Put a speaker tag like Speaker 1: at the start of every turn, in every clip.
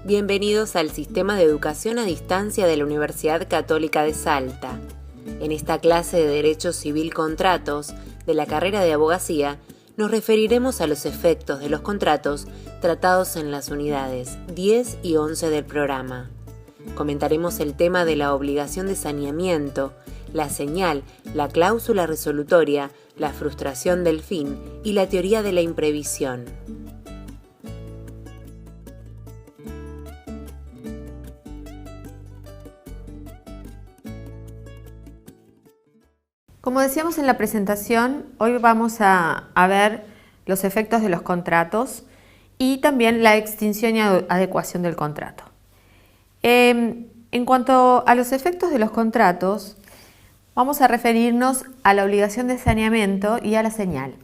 Speaker 1: Bienvenidos al Sistema de Educación a Distancia de la Universidad Católica de Salta. En esta clase de Derecho Civil Contratos de la carrera de Abogacía, nos referiremos a los efectos de los contratos tratados en las unidades 10 y 11 del programa. Comentaremos el tema de la obligación de saneamiento, la señal, la cláusula resolutoria, la frustración del fin y la teoría de la imprevisión.
Speaker 2: Como decíamos en la presentación, hoy vamos a ver los efectos de los contratos y también la extinción y adecuación del contrato. En cuanto a los efectos de los contratos, vamos a referirnos a la obligación de saneamiento y a la señal.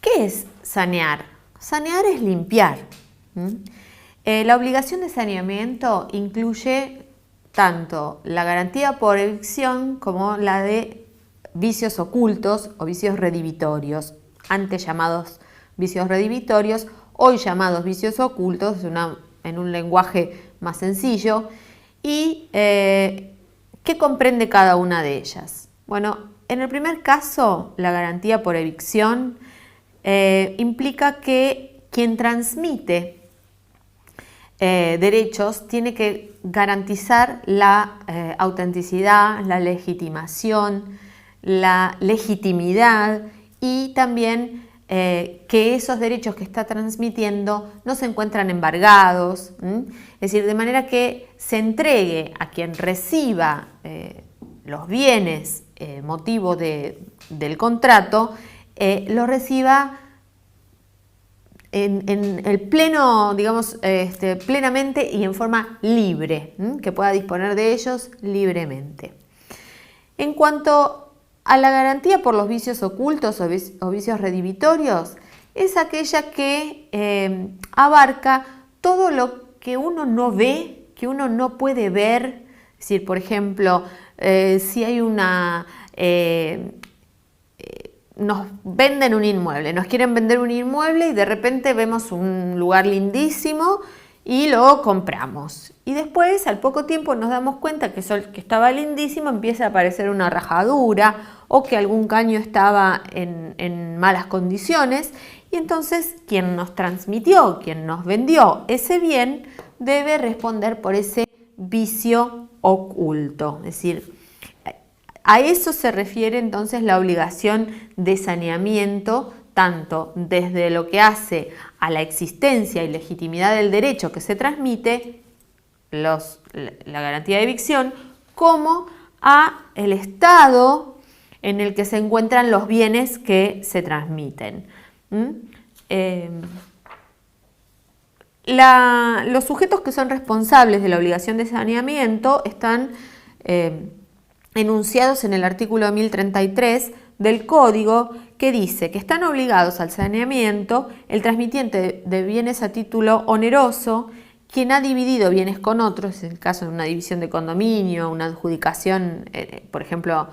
Speaker 2: ¿Qué es sanear? Sanear es limpiar. La obligación de saneamiento incluye tanto la garantía por evicción como la de vicios ocultos o vicios redivitorios, antes llamados vicios redivitorios, hoy llamados vicios ocultos, en un lenguaje más sencillo. ¿Y qué comprende cada una de ellas? Bueno, en el primer caso, la garantía por evicción implica que quien transmite derechos tiene que garantizar la autenticidad, la legitimación, la legitimidad y también que esos derechos que está transmitiendo no se encuentran embargados, es decir, de manera que se entregue a quien reciba los bienes motivo del contrato, lo reciba en el pleno, digamos, plenamente y en forma libre, que pueda disponer de ellos libremente. En cuanto a la garantía por los vicios ocultos o vicios redivitorios, es aquella que abarca todo lo que uno no ve, que uno no puede ver. Es decir, por ejemplo, si hay nos venden un inmueble, nos quieren vender un inmueble y de repente vemos un lugar lindísimo y lo compramos. Y después, al poco tiempo, nos damos cuenta que estaba lindísimo, empieza a aparecer una rajadura o que algún caño estaba en malas condiciones. Y entonces, quien nos transmitió, quien nos vendió ese bien, debe responder por ese vicio oculto. Es decir, a eso se refiere entonces la obligación de saneamiento, tanto desde lo que hace a la existencia y legitimidad del derecho que se transmite, la garantía de evicción, como a el estado en el que se encuentran los bienes que se transmiten. Los sujetos que son responsables de la obligación de saneamiento están enunciados en el artículo 1033 del Código, que dice que están obligados al saneamiento el transmitiente de bienes a título oneroso, quien ha dividido bienes con otros, en el caso de una división de condominio, una adjudicación, por ejemplo,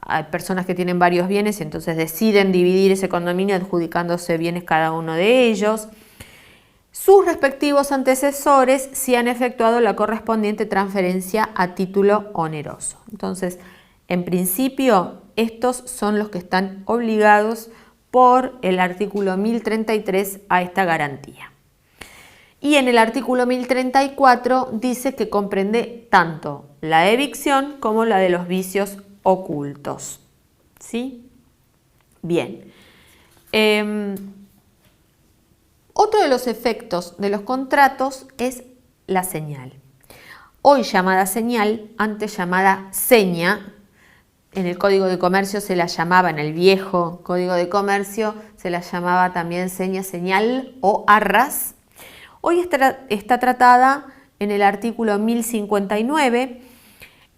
Speaker 2: hay personas que tienen varios bienes y entonces deciden dividir ese condominio adjudicándose bienes cada uno de ellos. Sus respectivos antecesores si han efectuado la correspondiente transferencia a título oneroso. Entonces, en principio, estos son los que están obligados por el artículo 1033 a esta garantía. Y en el artículo 1034 dice que comprende tanto la evicción como la de los vicios ocultos. ¿Sí? Bien. Otro de los efectos de los contratos es la señal. Hoy llamada señal, antes llamada seña. En el Código de Comercio se la llamaba, en el viejo Código de Comercio se la llamaba también seña, señal o arras. Hoy está tratada en el artículo 1059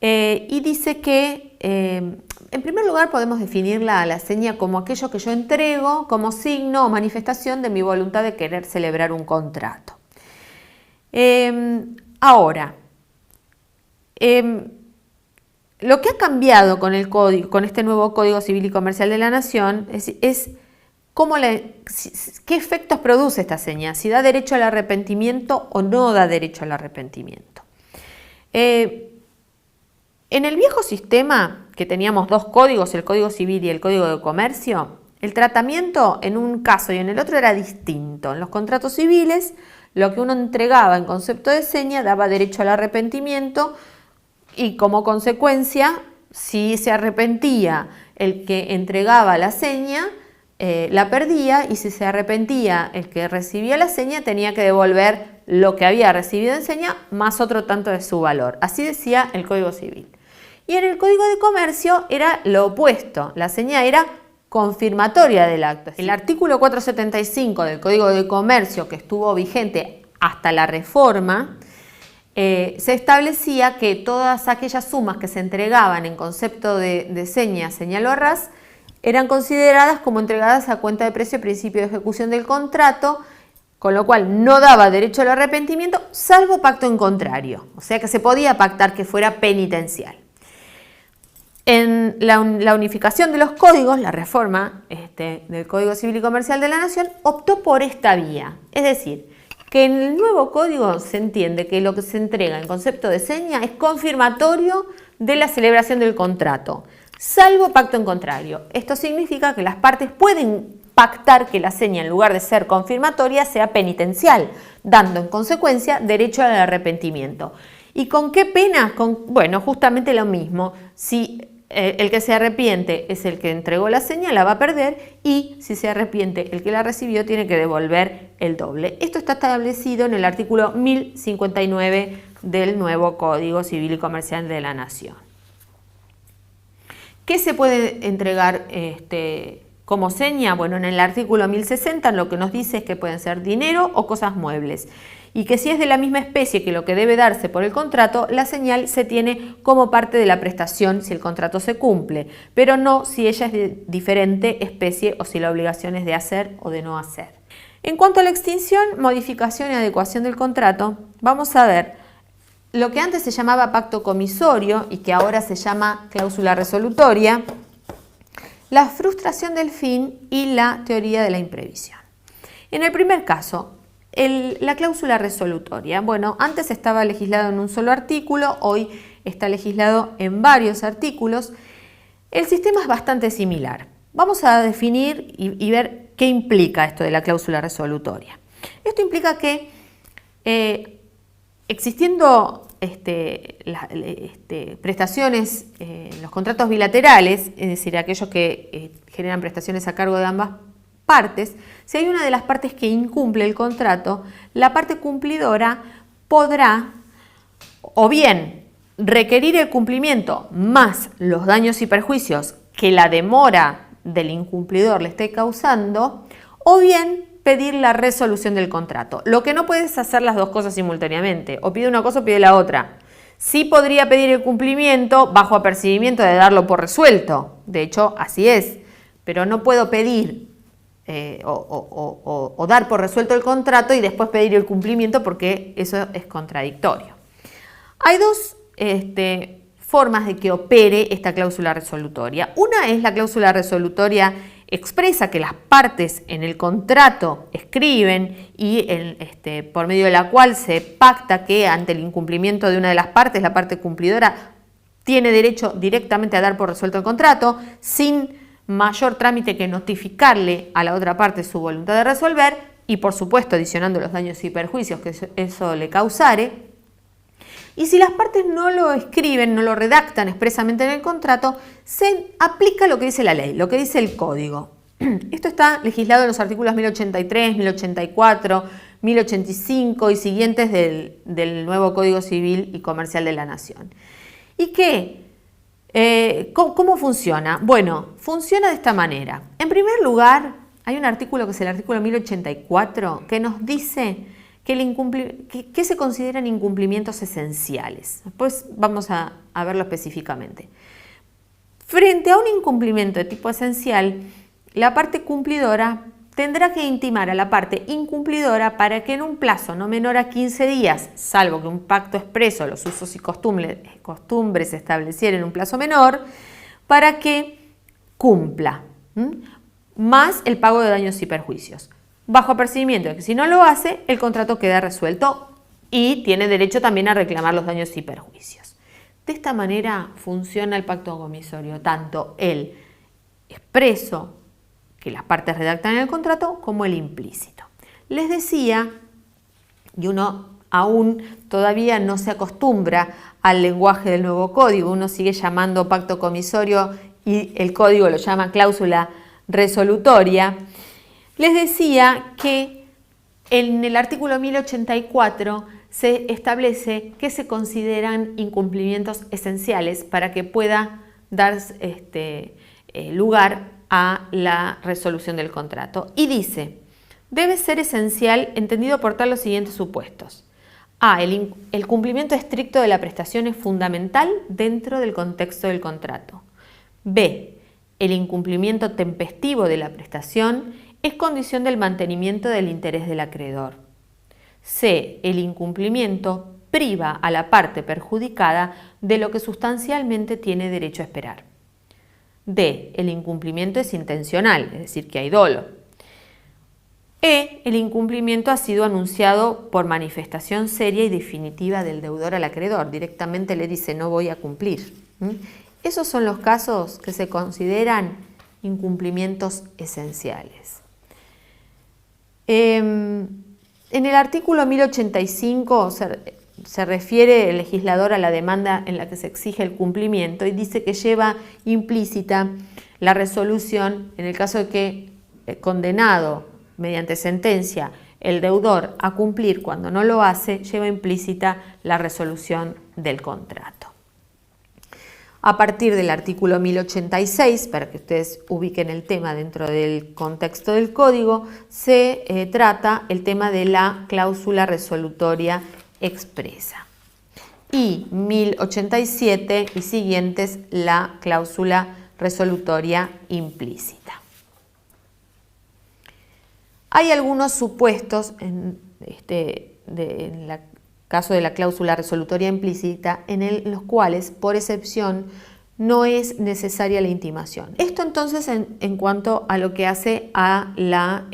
Speaker 2: y dice que, en primer lugar, podemos definirla a la seña como aquello que yo entrego como signo o manifestación de mi voluntad de querer celebrar un contrato. Ahora, lo que ha cambiado con este nuevo Código Civil y Comercial de la Nación es ¿Qué efectos produce esta seña? Si da derecho al arrepentimiento o no da derecho al arrepentimiento. En el viejo sistema, que teníamos dos códigos, el Código Civil y el Código de Comercio, el tratamiento en un caso y en el otro era distinto. En los contratos civiles, lo que uno entregaba en concepto de seña daba derecho al arrepentimiento y como consecuencia, si se arrepentía el que entregaba la seña, la perdía, y si se arrepentía el que recibía la seña, tenía que devolver lo que había recibido en seña más otro tanto de su valor. Así decía el Código Civil. Y en el Código de Comercio era lo opuesto, la seña era confirmatoria del acto. El artículo 475 del Código de Comercio, que estuvo vigente hasta la reforma, se establecía que todas aquellas sumas que se entregaban en concepto de seña, señal o ras, eran consideradas como entregadas a cuenta de precio, principio de ejecución del contrato, con lo cual no daba derecho al arrepentimiento, salvo pacto en contrario, o sea que se podía pactar que fuera penitencial. En la unificación de los códigos, la reforma del Código Civil y Comercial de la Nación optó por esta vía, es decir, que en el nuevo código se entiende que lo que se entrega en concepto de seña es confirmatorio de la celebración del contrato, salvo pacto en contrario. Esto significa que las partes pueden pactar que la seña, en lugar de ser confirmatoria, sea penitencial, dando en consecuencia derecho al arrepentimiento. ¿Y con qué pena? Bueno, justamente lo mismo. Si el que se arrepiente es el que entregó la seña, la va a perder, y si se arrepiente el que la recibió, tiene que devolver el doble. Esto está establecido en el artículo 1059 del nuevo Código Civil y Comercial de la Nación. ¿Qué se puede entregar como seña? Bueno, en el artículo 1060 lo que nos dice es que pueden ser dinero o cosas muebles, y que si es de la misma especie que lo que debe darse por el contrato, la señal se tiene como parte de la prestación si el contrato se cumple, pero no si ella es de diferente especie o si la obligación es de hacer o de no hacer. En cuanto a la extinción, modificación y adecuación del contrato, vamos a ver lo que antes se llamaba pacto comisorio y que ahora se llama cláusula resolutoria, la frustración del fin y la teoría de la imprevisión. En el primer caso, la cláusula resolutoria, bueno, antes estaba legislado en un solo artículo, hoy está legislado en varios artículos. El sistema es bastante similar. Vamos a definir y ver qué implica esto de la cláusula resolutoria. Esto implica que existiendo prestaciones en los contratos bilaterales, es decir, aquellos que generan prestaciones a cargo de ambas partes, si hay una de las partes que incumple el contrato, la parte cumplidora podrá o bien requerir el cumplimiento más los daños y perjuicios que la demora del incumplidor le esté causando, o bien pedir la resolución del contrato. Lo que no puedes hacer las dos cosas simultáneamente, o pide una cosa o pide la otra. Sí podría pedir el cumplimiento bajo apercibimiento de darlo por resuelto, de hecho así es, pero no puedo pedir o dar por resuelto el contrato y después pedir el cumplimiento, porque eso es contradictorio. Hay dos formas de que opere esta cláusula resolutoria. Una es la cláusula resolutoria expresa, que las partes en el contrato escriben y por medio de la cual se pacta que ante el incumplimiento de una de las partes, la parte cumplidora tiene derecho directamente a dar por resuelto el contrato sin mayor trámite que notificarle a la otra parte su voluntad de resolver y, por supuesto, adicionando los daños y perjuicios que eso le causare. Y si las partes no lo escriben, no lo redactan expresamente en el contrato, se aplica lo que dice la ley, lo que dice el código. Esto está legislado en los artículos 1083, 1084, 1085 y siguientes del nuevo Código Civil y Comercial de la Nación. ¿Y qué? ¿Cómo funciona? Bueno, funciona de esta manera. En primer lugar, hay un artículo que es el artículo 1084 que nos dice que se consideran incumplimientos esenciales. Después vamos a verlo específicamente. Frente a un incumplimiento de tipo esencial, la parte cumplidora tendrá que intimar a la parte incumplidora para que en un plazo no menor a 15 días, salvo que un pacto expreso, los usos y costumbres se estableciera en un plazo menor, para que cumpla. más el pago de daños y perjuicios, bajo apercibimiento de que si no lo hace, el contrato queda resuelto y tiene derecho también a reclamar los daños y perjuicios. De esta manera funciona el pacto comisorio, tanto el expreso, que las partes redactan en el contrato, como el implícito. Les decía, y uno aún todavía no se acostumbra al lenguaje del nuevo código, uno sigue llamando pacto comisorio y el código lo llama cláusula resolutoria. Les decía que en el artículo 1084 se establece que se consideran incumplimientos esenciales para que pueda dar lugar a la resolución del contrato. Y dice, debe ser esencial, entendido por tal los siguientes supuestos. A. El cumplimiento estricto de la prestación es fundamental dentro del contexto del contrato. B. El incumplimiento tempestivo de la prestación es condición del mantenimiento del interés del acreedor. C. El incumplimiento priva a la parte perjudicada de lo que sustancialmente tiene derecho a esperar. D. El incumplimiento es intencional, es decir, que hay dolo. E. El incumplimiento ha sido anunciado por manifestación seria y definitiva del deudor al acreedor. Directamente le dice no voy a cumplir. Esos son los casos que se consideran incumplimientos esenciales. En el artículo 1085 se refiere el legislador a la demanda en la que se exige el cumplimiento y dice que lleva implícita la resolución en el caso de que condenado mediante sentencia el deudor a cumplir cuando no lo hace, lleva implícita la resolución del contrato. A partir del artículo 1086, para que ustedes ubiquen el tema dentro del contexto del código, se trata el tema de la cláusula resolutoria expresa. Y 1087 y siguientes, la cláusula resolutoria implícita. Hay algunos supuestos en el caso de la cláusula resolutoria implícita en los cuales, por excepción, no es necesaria la intimación. Esto entonces en cuanto a lo que hace a la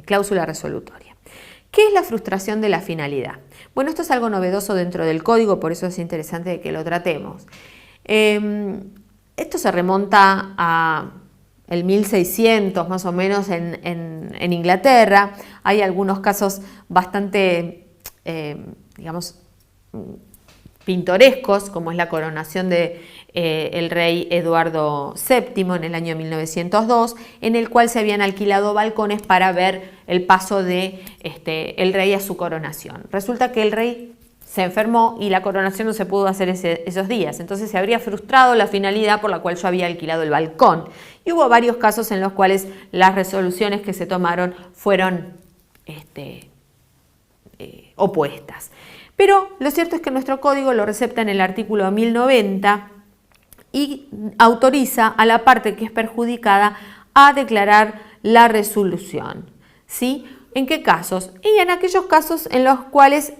Speaker 2: cláusula resolutoria. ¿Qué es la frustración de la finalidad? Bueno, esto es algo novedoso dentro del código, por eso es interesante que lo tratemos. Esto se remonta a el 1600 más o menos en Inglaterra. Hay algunos casos bastante, digamos, pintorescos, como es la coronación de el rey Eduardo VII en el año 1902, en el cual se habían alquilado balcones para ver el paso de el rey a su coronación. Resulta que el rey se enfermó y la coronación no se pudo hacer esos días, entonces se habría frustrado la finalidad por la cual yo había alquilado el balcón. Y hubo varios casos en los cuales las resoluciones que se tomaron fueron opuestas. Pero lo cierto es que nuestro código lo recepta en el artículo 1090 y autoriza a la parte que es perjudicada a declarar la resolución. ¿Sí? ¿En qué casos? Y en aquellos casos en los cuales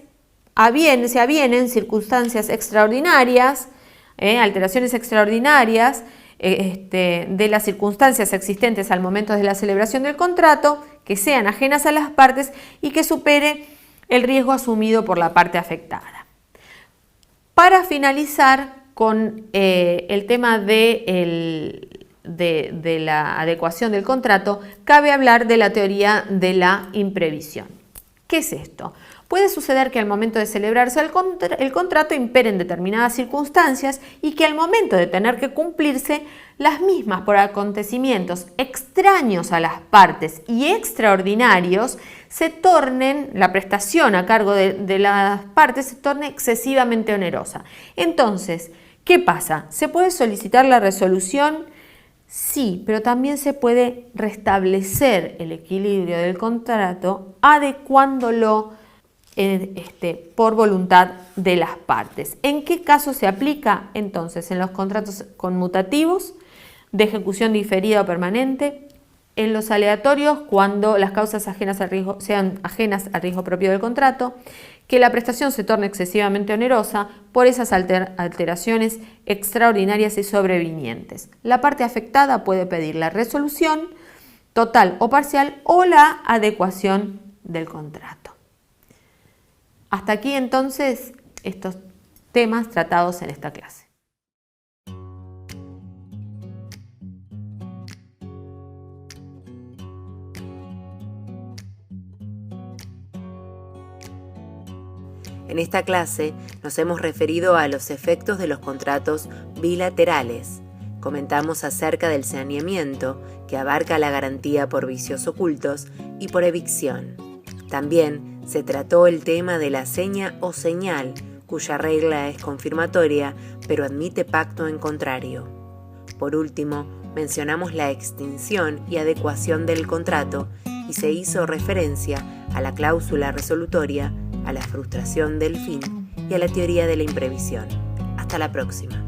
Speaker 2: se avienen circunstancias extraordinarias, alteraciones extraordinarias de las circunstancias existentes al momento de la celebración del contrato, que sean ajenas a las partes y que supere el riesgo asumido por la parte afectada. Para finalizar con el tema de la adecuación del contrato, cabe hablar de la teoría de la imprevisión. ¿Qué es esto? Puede suceder que al momento de celebrarse el contrato imperen determinadas circunstancias y que al momento de tener que cumplirse, las mismas por acontecimientos extraños a las partes y extraordinarios se tornen, la prestación a cargo de las partes se torne excesivamente onerosa. Entonces, ¿qué pasa? ¿Se puede solicitar la resolución? Sí, pero también se puede restablecer el equilibrio del contrato adecuándolo por voluntad de las partes. ¿En qué caso se aplica? Entonces, en los contratos conmutativos, de ejecución diferida o permanente, en los aleatorios, cuando las causas ajenas al riesgo sean ajenas al riesgo propio del contrato, que la prestación se torne excesivamente onerosa por esas alteraciones extraordinarias y sobrevinientes. La parte afectada puede pedir la resolución total o parcial o la adecuación del contrato. Hasta aquí entonces estos temas tratados en esta clase.
Speaker 1: En esta clase nos hemos referido a los efectos de los contratos bilaterales. Comentamos acerca del saneamiento, que abarca la garantía por vicios ocultos y por evicción. También se trató el tema de la seña o señal, cuya regla es confirmatoria, pero admite pacto en contrario. Por último, mencionamos la extinción y adecuación del contrato y se hizo referencia a la cláusula resolutoria, a la frustración del fin y a la teoría de la imprevisión. Hasta la próxima.